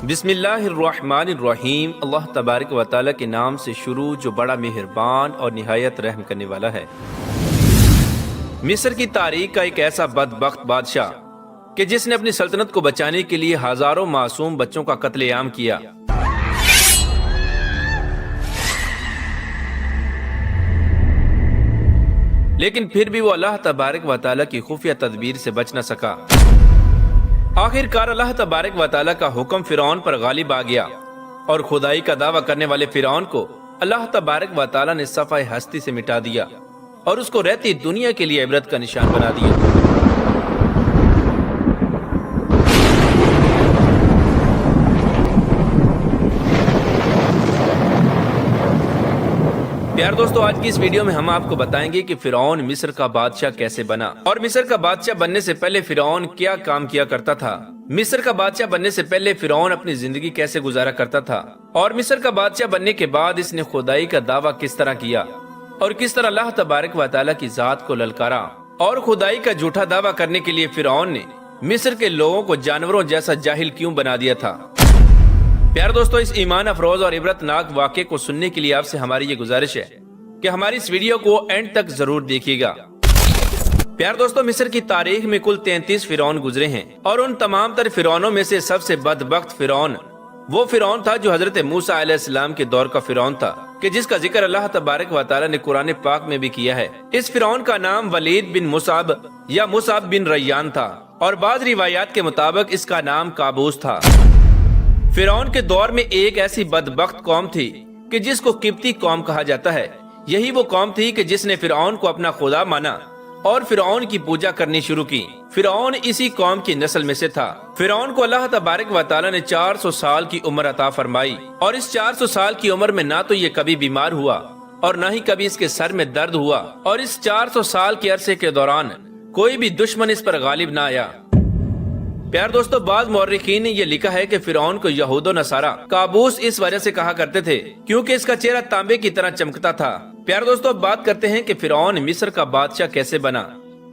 بسم اللہ الرحمن الرحیم۔ اللہ تبارک و تعالیٰ کے نام سے شروع جو بڑا مہربان اور نہایت رحم کرنے والا ہے۔ مصر کی تاریخ کا ایک ایسا بدبخت بادشاہ کہ جس نے اپنی سلطنت کو بچانے کے لیے ہزاروں معصوم بچوں کا قتل عام کیا۔ لیکن پھر بھی وہ اللہ تبارک و تعالیٰ کی خفیہ تدبیر سے بچ نہ سکا۔ آخر کار اللہ تبارک و تعالیٰ کا حکم فرعون پر غالب آ گیا اور خدائی کا دعویٰ کرنے والے فرعون کو اللہ تبارک و تعالیٰ نے صفحہ ہستی سے مٹا دیا اور اس کو رہتی دنیا کے لیے عبرت کا نشان بنا دیا۔ پیار دوستو، آج کی اس ویڈیو میں ہم آپ کو بتائیں گے کہ فرعون مصر کا بادشاہ کیسے بنا اور مصر کا بادشاہ بننے سے پہلے فرعون کیا کام کیا کرتا تھا۔ مصر کا بادشاہ بننے سے پہلے فرعون اپنی زندگی کیسے گزارا کرتا تھا اور مصر کا بادشاہ بننے کے بعد اس نے خدائی کا دعویٰ کس طرح کیا اور کس طرح اللہ تبارک و تعالیٰ کی ذات کو للکارا اور خدائی کا جھوٹا دعویٰ کرنے کے لیے فرعون نے مصر کے لوگوں کو جانوروں جیسا جاہل کیوں بنا دیا تھا۔ پیار دوستو، اس ایمان افروز اور عبرت ناک واقعے کو سننے کے لیے آپ سے ہماری یہ گزارش ہے کہ ہماری اس ویڈیو کو اینڈ تک ضرور دیکھیے گا۔ پیار دوستو، مصر کی تاریخ میں کل 33 فرعون گزرے ہیں اور ان تمام تر فرعونوں میں سے سب سے بدبخت فرعون وہ فرعون تھا جو حضرت موسیٰ علیہ السلام کے دور کا فرعون تھا کہ جس کا ذکر اللہ تبارک و تعالیٰ نے قرآن پاک میں بھی کیا ہے۔ اس فرعون کا نام ولید بن مصعب یا مصعب بن ریان تھا اور بعض روایات کے مطابق اس کا نام قابوس تھا۔ فرعون کے دور میں ایک ایسی بدبخت قوم تھی کہ جس کو قبطی قوم کہا جاتا ہے۔ یہی وہ قوم تھی کہ جس نے فرعون کو اپنا خدا مانا اور فرعون کی پوجا کرنی شروع کی۔ فرعون اسی قوم کی نسل میں سے تھا۔ فرعون کو اللہ تبارک و تعالیٰ نے 400 سال کی عمر عطا فرمائی اور اس 400 سال کی عمر میں نہ تو یہ کبھی بیمار ہوا اور نہ ہی کبھی اس کے سر میں درد ہوا اور اس 400 سال کے عرصے کے دوران کوئی بھی دشمن اس پر غالب نہ آیا۔ پیار دوستو، بعض مورخین نے یہ لکھا ہے کہ فرعون کو یہود و نصارہ قابوس اس وجہ سے کہا کرتے تھے کیونکہ اس کا چہرہ تانبے کی طرح چمکتا تھا۔ پیار دوستو، اب بات کرتے ہیں کہ فرعون مصر کا بادشاہ کیسے بنا۔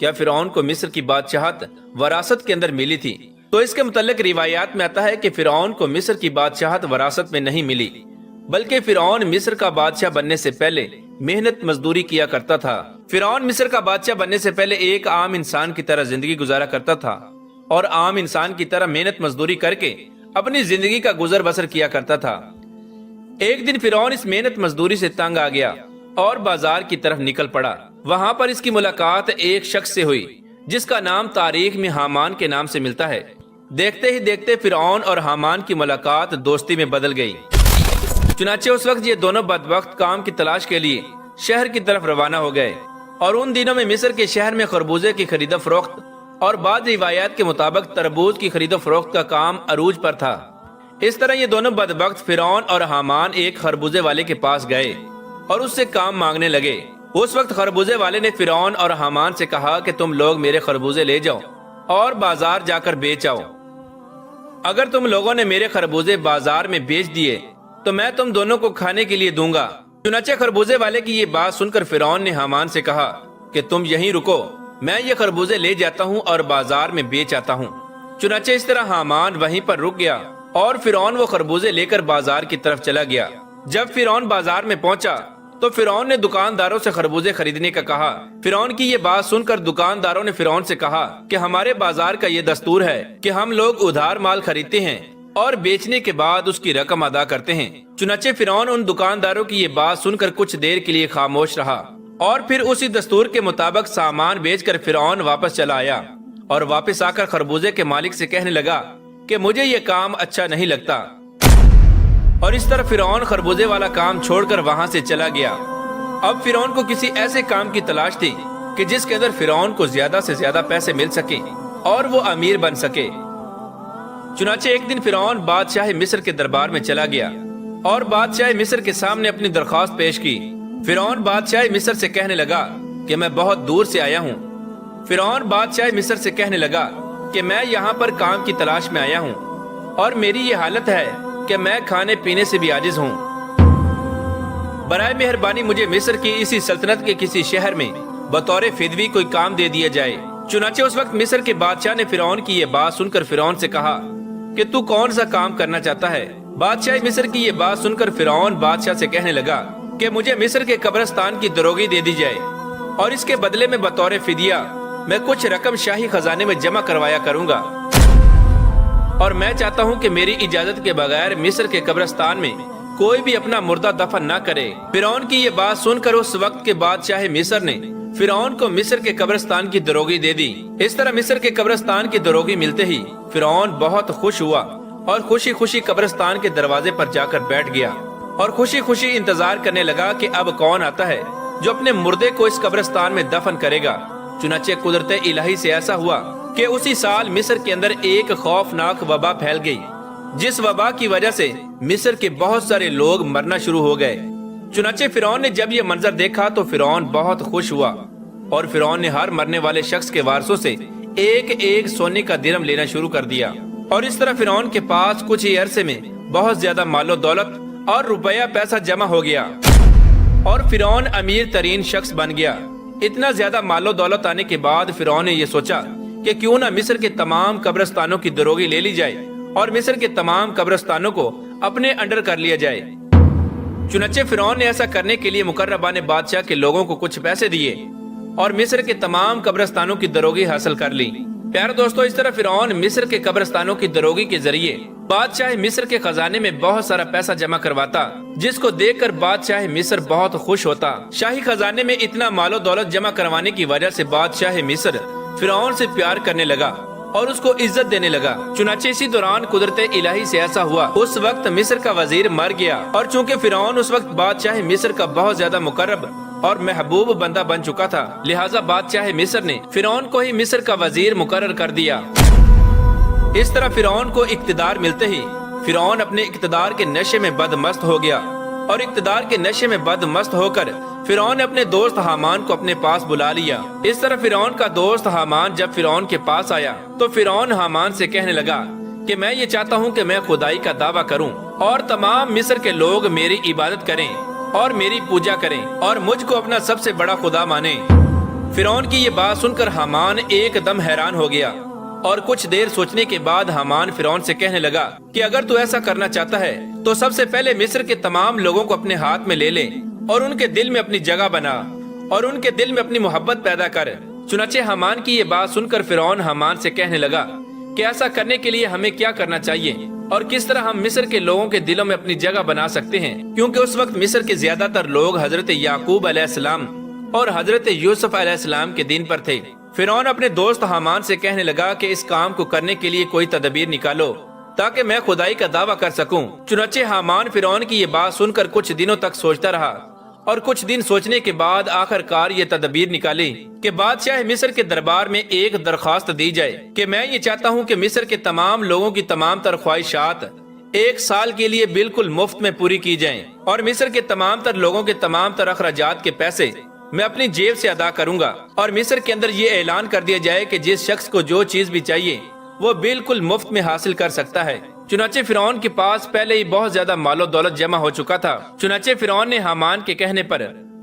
کیا فرعون کو مصر کی بادشاہت وراثت کے اندر ملی تھی؟ تو اس کے متعلق روایات میں آتا ہے کہ فرعون کو مصر کی بادشاہت وراثت میں نہیں ملی، بلکہ فرعون مصر کا بادشاہ بننے سے پہلے محنت مزدوری کیا کرتا تھا۔ فرعون مصر کا بادشاہ بننے سے پہلے ایک عام انسان کی طرح زندگی گزارا کرتا تھا اور عام انسان کی طرح محنت مزدوری کر کے اپنی زندگی کا گزر بسر کیا کرتا تھا۔ ایک دن فرعون اس محنت مزدوری سے تنگ آ گیا اور بازار کی طرف نکل پڑا۔ وہاں پر اس کی ملاقات ایک شخص سے ہوئی جس کا نام تاریخ میں حامان کے نام سے ملتا ہے۔ دیکھتے ہی دیکھتے فرعون اور حامان کی ملاقات دوستی میں بدل گئی۔ چنانچہ اس وقت یہ دونوں بدبخت کام کی تلاش کے لیے شہر کی طرف روانہ ہو گئے اور ان دنوں میں مصر کے شہر میں خربوزے کی خرید و فروخت اور بعض روایات کے مطابق تربوز کی خرید و فروخت کا کام عروج پر تھا۔ اس طرح یہ دونوں بدبخت فرعون اور حامان ایک خربوزے والے کے پاس گئے اور اس سے کام مانگنے لگے۔ اس وقت خربوزے والے نے فرعون اور حامان سے کہا کہ تم لوگ میرے خربوزے لے جاؤ اور بازار جا کر بیچ آؤ۔ اگر تم لوگوں نے میرے خربوزے بازار میں بیچ دیے تو میں تم دونوں کو کھانے کے لیے دوں گا۔ چنانچہ خربوزے والے کی یہ بات سن کر فرعون نے حامان سے کہا کہ تم یہیں رکو، میں یہ خربوزے لے جاتا ہوں اور بازار میں بیچ آتا ہوں۔ چنانچہ اس طرح حامان وہیں پر رک گیا اور فرعون وہ خربوزے لے کر بازار کی طرف چلا گیا۔ جب فرعون بازار میں پہنچا تو فرعون نے دکانداروں سے خربوزے خریدنے کا کہا۔ فرعون کی یہ بات سن کر دکانداروں نے فرعون سے کہا کہ ہمارے بازار کا یہ دستور ہے کہ ہم لوگ ادھار مال خریدتے ہیں اور بیچنے کے بعد اس کی رقم ادا کرتے ہیں۔ چنانچہ فرعون ان دکانداروں کی یہ بات سن کر کچھ دیر کے لیے خاموش رہا اور پھر اسی دستور کے مطابق سامان بیچ کر فرعون واپس چلا آیا اور واپس آ کر خربوزے کے مالک سے کہنے لگا کہ مجھے یہ کام اچھا نہیں لگتا، اور اس طرح فرعون خربوزے والا کام چھوڑ کر وہاں سے چلا گیا۔ اب فرعون کو کسی ایسے کام کی تلاش تھی کہ جس کے اندر فرعون کو زیادہ سے زیادہ پیسے مل سکیں اور وہ امیر بن سکے۔ چنانچہ ایک دن فرعون بادشاہ مصر کے دربار میں چلا گیا اور بادشاہ مصر کے سامنے اپنی درخواست پیش کی۔ فرعون بادشاہ مصر سے کہنے لگا کہ میں بہت دور سے آیا ہوں۔ فرعون بادشاہ مصر سے کہنے لگا کہ میں یہاں پر کام کی تلاش میں آیا ہوں اور میری یہ حالت ہے کہ میں کھانے پینے سے بھی عاجز ہوں۔ برائے مہربانی مجھے مصر کی اسی سلطنت کے کسی شہر میں بطور فدوی کوئی کام دے دیا جائے۔ چنانچہ اس وقت مصر کے بادشاہ نے فرعون کی یہ بات سن کر فرعون سے کہا کہ تو کون سا کام کرنا چاہتا ہے؟ بادشاہ مصر کی یہ بات سن کر فرعون بادشاہ سے کہنے لگا کہ مجھے مصر کے قبرستان کی دروگی دے دی جائے اور اس کے بدلے میں بطور فدیہ میں کچھ رقم شاہی خزانے میں جمع کروایا کروں گا، اور میں چاہتا ہوں کہ میری اجازت کے بغیر مصر کے قبرستان میں کوئی بھی اپنا مردہ دفن نہ کرے۔ فرعون کی یہ بات سن کر اس وقت کے بادشاہ مصر نے فرعون کو مصر کے قبرستان کی دروگی دے دی۔ اس طرح مصر کے قبرستان کی دروگی ملتے ہی فرعون بہت خوش ہوا اور خوشی خوشی قبرستان کے دروازے پر جا کر بیٹھ گیا اور خوشی خوشی انتظار کرنے لگا کہ اب کون آتا ہے جو اپنے مردے کو اس قبرستان میں دفن کرے گا۔ چنانچہ قدرت الہی سے ایسا ہوا کہ اسی سال مصر کے اندر ایک خوفناک وبا پھیل گئی، جس وبا کی وجہ سے مصر کے بہت سارے لوگ مرنا شروع ہو گئے۔ چنانچہ فرعون نے جب یہ منظر دیکھا تو فرعون بہت خوش ہوا اور فرعون نے ہر مرنے والے شخص کے وارثوں سے ایک ایک سونے کا درم لینا شروع کر دیا، اور اس طرح فرعون کے پاس کچھ ہی عرصے میں بہت زیادہ مال و دولت اور روپیہ پیسہ جمع ہو گیا اور فرعون امیر ترین شخص بن گیا۔ اتنا زیادہ مال و دولت آنے کے بعد فرعون نے یہ سوچا کہ کیوں نہ مصر کے تمام قبرستانوں کی دروگی لے لی جائے اور مصر کے تمام قبرستانوں کو اپنے انڈر کر لیا جائے۔ چنانچہ فرعون نے ایسا کرنے کے لیے مقربان بادشاہ کے لوگوں کو کچھ پیسے دیے اور مصر کے تمام قبرستانوں کی دروگی حاصل کر لی۔ پیارے دوستو، اس طرح فرعون مصر کے قبرستانوں کی دروگی کے ذریعے بادشاہ مصر کے خزانے میں بہت سارا پیسہ جمع کرواتا، جس کو دیکھ کر بادشاہ مصر بہت خوش ہوتا۔ شاہی خزانے میں اتنا مال و دولت جمع کروانے کی وجہ سے بادشاہ مصر فرعون سے پیار کرنے لگا اور اس کو عزت دینے لگا۔ چنانچہ اسی دوران قدرت الہی سے ایسا ہوا، اس وقت مصر کا وزیر مر گیا، اور چونکہ فرعون اس وقت بادشاہ مصر کا بہت زیادہ مقرب اور محبوب بندہ بن چکا تھا، لہٰذا بادشاہ مصر نے فرعون کو ہی مصر کا وزیر مقرر کر دیا۔ اس طرح فرعون کو اقتدار ملتے ہی فرعون اپنے اقتدار کے نشے میں بدمست ہو گیا، اور اقتدار کے نشے میں بدمست ہو کر فرعون نے اپنے دوست حامان کو اپنے پاس بلا لیا۔ اس طرح فرعون کا دوست حامان جب فرعون کے پاس آیا تو فرعون حامان سے کہنے لگا کہ میں یہ چاہتا ہوں کہ میں خدائی کا دعویٰ کروں اور تمام مصر کے لوگ میری عبادت کریں اور میری پوجا کریں اور مجھ کو اپنا سب سے بڑا خدا مانیں۔ فرعون کی یہ بات سن کر حامان ایک دم حیران ہو گیا، اور کچھ دیر سوچنے کے بعد حامان فرعون سے کہنے لگا کہ اگر تو ایسا کرنا چاہتا ہے تو سب سے پہلے مصر کے تمام لوگوں کو اپنے ہاتھ میں لے لے اور ان کے دل میں اپنی جگہ بنا اور ان کے دل میں اپنی محبت پیدا کر۔ چنانچہ حامان کی یہ بات سن کر فرعون حامان سے کہنے لگا کہ ایسا کرنے کے لیے ہمیں کیا کرنا چاہیے اور کس طرح ہم مصر کے لوگوں کے دلوں میں اپنی جگہ بنا سکتے ہیں، کیونکہ اس وقت مصر کے زیادہ تر لوگ حضرت یعقوب علیہ السلام اور حضرت یوسف علیہ السلام کے دین پر تھے۔ فرعون اپنے دوست حامان سے کہنے لگا کہ اس کام کو کرنے کے لیے کوئی تدبیر نکالو تاکہ میں خدائی کا دعویٰ کر سکوں۔ چنانچہ حامان فرعون کی یہ بات سن کر کچھ دنوں تک سوچتا رہا، اور کچھ دن سوچنے کے بعد آخر کار یہ تدبیر نکالی کہ بادشاہ مصر کے دربار میں ایک درخواست دی جائے کہ میں یہ چاہتا ہوں کہ مصر کے تمام لوگوں کی تمام تر خواہشات ایک سال کے لیے بالکل مفت میں پوری کی جائیں، اور مصر کے تمام تر لوگوں کے تمام تر اخراجات کے پیسے میں اپنی جیب سے ادا کروں گا، اور مصر کے اندر یہ اعلان کر دیا جائے کہ جس شخص کو جو چیز بھی چاہیے وہ بالکل مفت میں حاصل کر سکتا ہے۔ چنانچہ فرعون کے پاس پہلے ہی بہت زیادہ مال و دولت جمع ہو چکا تھا۔ چنانچہ فرعون نے حامان کے کہنے پر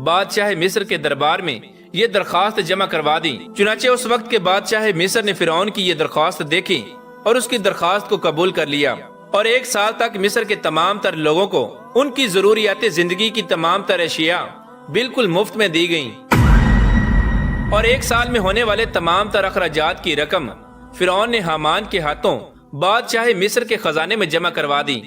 بادشاہ مصر کے دربار میں یہ درخواست جمع کروا دی۔ چنانچہ اس وقت کے بادشاہ مصر نے فرعون کی یہ درخواست دیکھی اور اس کی درخواست کو قبول کر لیا، اور ایک سال تک مصر کے تمام تر لوگوں کو ان کی ضروریات زندگی کی تمام تر اشیاء بالکل مفت میں دی گئیں، اور ایک سال میں ہونے والے تمام تر اخراجات کی رقم فرعون نے حامان کے ہاتھوں بادشاہ مصر کے خزانے میں جمع کروا دی۔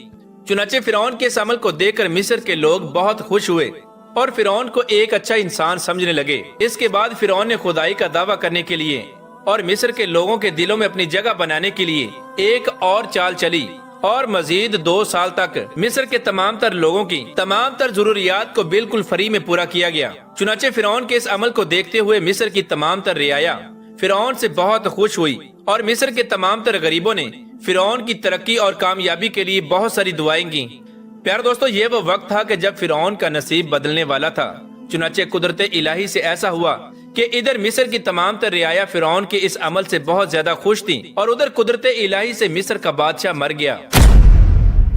چنانچہ فرعون کے اس عمل کو دیکھ کر مصر کے لوگ بہت خوش ہوئے اور فرعون کو ایک اچھا انسان سمجھنے لگے۔ اس کے بعد فرعون نے خدائی کا دعویٰ کرنے کے لیے اور مصر کے لوگوں کے دلوں میں اپنی جگہ بنانے کے لیے ایک اور چال چلی، اور مزید 2 سال تک مصر کے تمام تر لوگوں کی تمام تر ضروریات کو بالکل فری میں پورا کیا گیا۔ چنانچہ فرعون کے اس عمل کو دیکھتے ہوئے مصر کی تمام تر رعایا فرعون سے بہت خوش ہوئی، اور مصر کے تمام تر غریبوں نے فرعون کی ترقی اور کامیابی کے لیے بہت ساری دعائیں کی۔ پیارے دوستو، یہ وہ وقت تھا کہ جب فرعون کا نصیب بدلنے والا تھا۔ چنانچہ قدرت الہی سے ایسا ہوا کہ ادھر مصر کی تمام تر رعایا فرعون کے اس عمل سے بہت زیادہ خوش تھی، اور ادھر قدرت الہی سے مصر کا بادشاہ مر گیا۔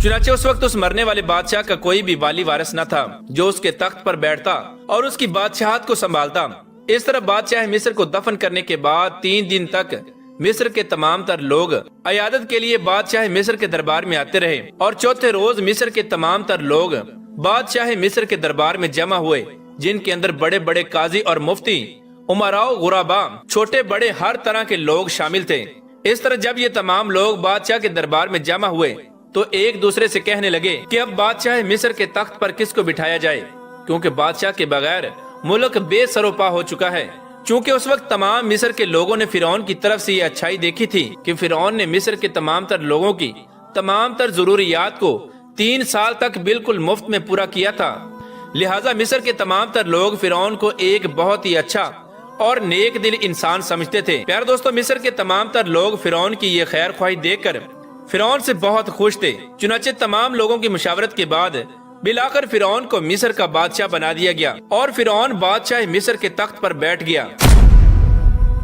چنانچہ اس وقت اس مرنے والے بادشاہ کا کوئی بھی والی وارث نہ تھا جو اس کے تخت پر بیٹھتا اور اس کی بادشاہت کو سنبھالتا۔ اس طرح بادشاہ مصر کو دفن کرنے کے بعد 3 دن تک مصر کے تمام تر لوگ عیادت کے لیے بادشاہ مصر کے دربار میں آتے رہے، اور چوتھے روز مصر کے تمام تر لوگ بادشاہ مصر کے دربار میں جمع ہوئے، جن کے اندر بڑے بڑے قاضی اور مفتی، امراء، غربا، چھوٹے بڑے ہر طرح کے لوگ شامل تھے۔ اس طرح جب یہ تمام لوگ بادشاہ کے دربار میں جمع ہوئے تو ایک دوسرے سے کہنے لگے کہ اب بادشاہ مصر کے تخت پر کس کو بٹھایا جائے، کیونکہ بادشاہ کے بغیر ملک بے سر و پا ہو چکا ہے۔ چونکہ اس وقت تمام مصر کے لوگوں نے فرعون کی طرف سے یہ اچھائی دیکھی تھی کہ فرعون نے مصر کے تمام تر لوگوں کی تمام تر ضروریات کو 3 سال تک بالکل مفت میں پورا کیا تھا، لہٰذا مصر کے تمام تر لوگ فرعون کو ایک بہت ہی اچھا اور نیک دل انسان سمجھتے تھے۔ پیارے دوستو، مصر کے تمام تر لوگ فرعون کی یہ خیر خواہی دیکھ کر فرعون سے بہت خوش تھے۔ چنانچہ تمام لوگوں کی مشاورت کے بعد بالآخر فرعون کو مصر کا بادشاہ بنا دیا گیا، اور فرعون بادشاہ مصر کے تخت پر بیٹھ گیا،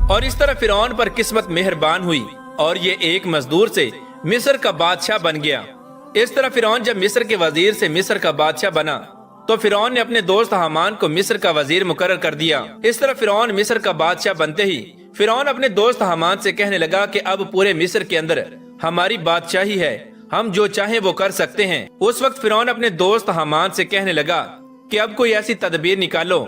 اور اس طرح فرعون پر قسمت مہربان ہوئی اور یہ ایک مزدور سے مصر کا بادشاہ بن گیا۔ اس طرح فرعون جب مصر کے وزیر سے مصر کا بادشاہ بنا تو فرعون نے اپنے دوست حامان کو مصر کا وزیر مقرر کر دیا۔ اس طرح فرعون مصر کا بادشاہ بنتے ہی فرعون اپنے دوست حامان سے کہنے لگا کہ اب پورے مصر کے اندر ہماری بادشاہی ہے، ہم جو چاہیں وہ کر سکتے ہیں۔ اس وقت فرعون اپنے دوست حامان سے کہنے لگا کہ اب کوئی ایسی تدبیر نکالو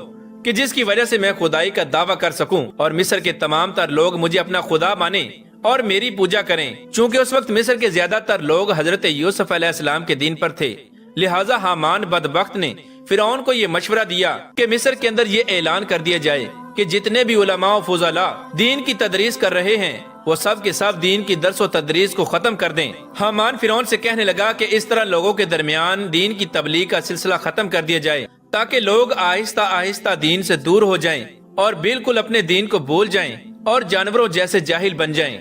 کہ جس کی وجہ سے میں خدائی کا دعویٰ کر سکوں اور مصر کے تمام تر لوگ مجھے اپنا خدا مانیں اور میری پوجا کریں۔ چونکہ اس وقت مصر کے زیادہ تر لوگ حضرت یوسف علیہ السلام کے دین پر تھے، لہٰذا حامان بدبخت نے فرعون کو یہ مشورہ دیا کہ مصر کے اندر یہ اعلان کر دیا جائے کہ جتنے بھی علماء و فضلاء دین کی تدریس کر رہے ہیں وہ سب کے سب دین کی درس و تدریس کو ختم کر دیں۔ حامان فرعون سے کہنے لگا کہ اس طرح لوگوں کے درمیان دین کی تبلیغ کا سلسلہ ختم کر دیا جائے تاکہ لوگ آہستہ آہستہ دین سے دور ہو جائیں اور بالکل اپنے دین کو بھول جائیں اور جانوروں جیسے جاہل بن جائیں،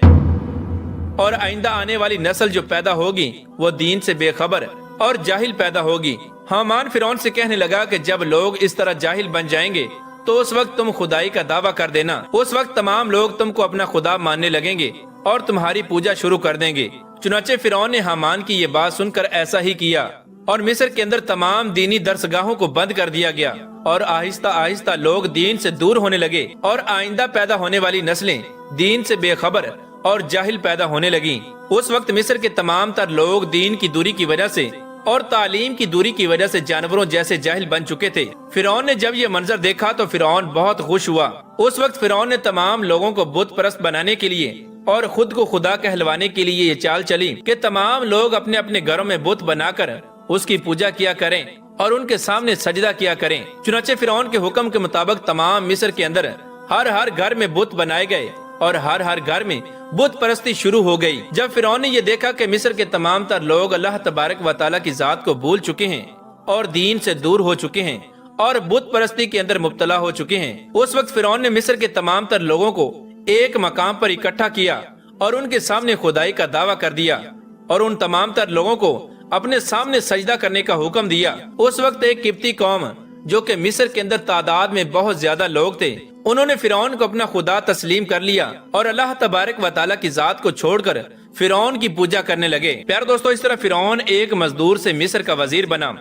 اور آئندہ آنے والی نسل جو پیدا ہوگی وہ دین سے بے خبر اور جاہل پیدا ہوگی۔ حامان فرعون سے کہنے لگا کہ جب لوگ اس طرح جاہل بن جائیں گے تو اس وقت تم خدائی کا دعویٰ کر دینا، اس وقت تمام لوگ تم کو اپنا خدا ماننے لگیں گے اور تمہاری پوجا شروع کر دیں گے۔ چنانچہ فرعون نے حامان کی یہ بات سن کر ایسا ہی کیا، اور مصر کے اندر تمام دینی درسگاہوں کو بند کر دیا گیا، اور آہستہ آہستہ لوگ دین سے دور ہونے لگے، اور آئندہ پیدا ہونے والی نسلیں دین سے بے خبر اور جاہل پیدا ہونے لگیں۔ اس وقت مصر کے تمام تر لوگ دین کی دوری کی وجہ سے اور تعلیم کی دوری کی وجہ سے جانوروں جیسے جاہل بن چکے تھے۔ فرعون نے جب یہ منظر دیکھا تو فرعون بہت خوش ہوا۔ اس وقت فرعون نے تمام لوگوں کو بت پرست بنانے کے لیے اور خود کو خدا کہلوانے کے لیے یہ چال چلی کہ تمام لوگ اپنے اپنے گھروں میں بت بنا کر اس کی پوجا کیا کریں اور ان کے سامنے سجدہ کیا کریں۔ چنانچہ فرعون کے حکم کے مطابق تمام مصر کے اندر ہر گھر میں بت بنائے گئے اور ہر گھر میں بت پرستی شروع ہو گئی۔ جب فرعون نے یہ دیکھا کہ مصر کے تمام تر لوگ اللہ تبارک و تعالیٰ کی ذات کو بھول چکے ہیں اور دین سے دور ہو چکے ہیں اور بت پرستی کے اندر مبتلا ہو چکے ہیں، اس وقت فرعون نے مصر کے تمام تر لوگوں کو ایک مقام پر اکٹھا کیا اور ان کے سامنے خدائی کا دعویٰ کر دیا اور ان تمام تر لوگوں کو اپنے سامنے سجدہ کرنے کا حکم دیا۔ اس وقت ایک قبطی قوم جو کہ مصر کے اندر تعداد میں بہت زیادہ لوگ تھے، انہوں نے فرعون کو اپنا خدا تسلیم کر لیا اور اللہ تبارک و تعالیٰ کی ذات کو چھوڑ کر فرعون کی پوجا کرنے لگے۔ پیارے دوستو، اس طرح فرعون ایک مزدور سے مصر کا وزیر بنا،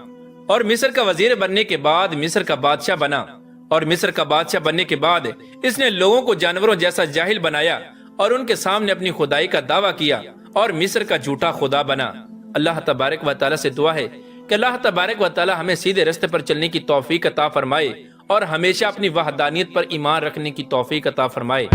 اور مصر کا وزیر بننے کے بعد مصر کا بادشاہ بنا، اور مصر کا بادشاہ بننے کے بعد اس نے لوگوں کو جانوروں جیسا جاہل بنایا اور ان کے سامنے اپنی خدائی کا دعویٰ کیا اور مصر کا جھوٹا خدا بنا۔ اللہ تبارک و تعالیٰ سے دعا ہے کہ اللہ تبارک و تعالیٰ ہمیں سیدھے راستے پر چلنے کی توفیق عطا فرمائے اور ہمیشہ اپنی وحدانیت پر ایمان رکھنے کی توفیق عطا فرمائے۔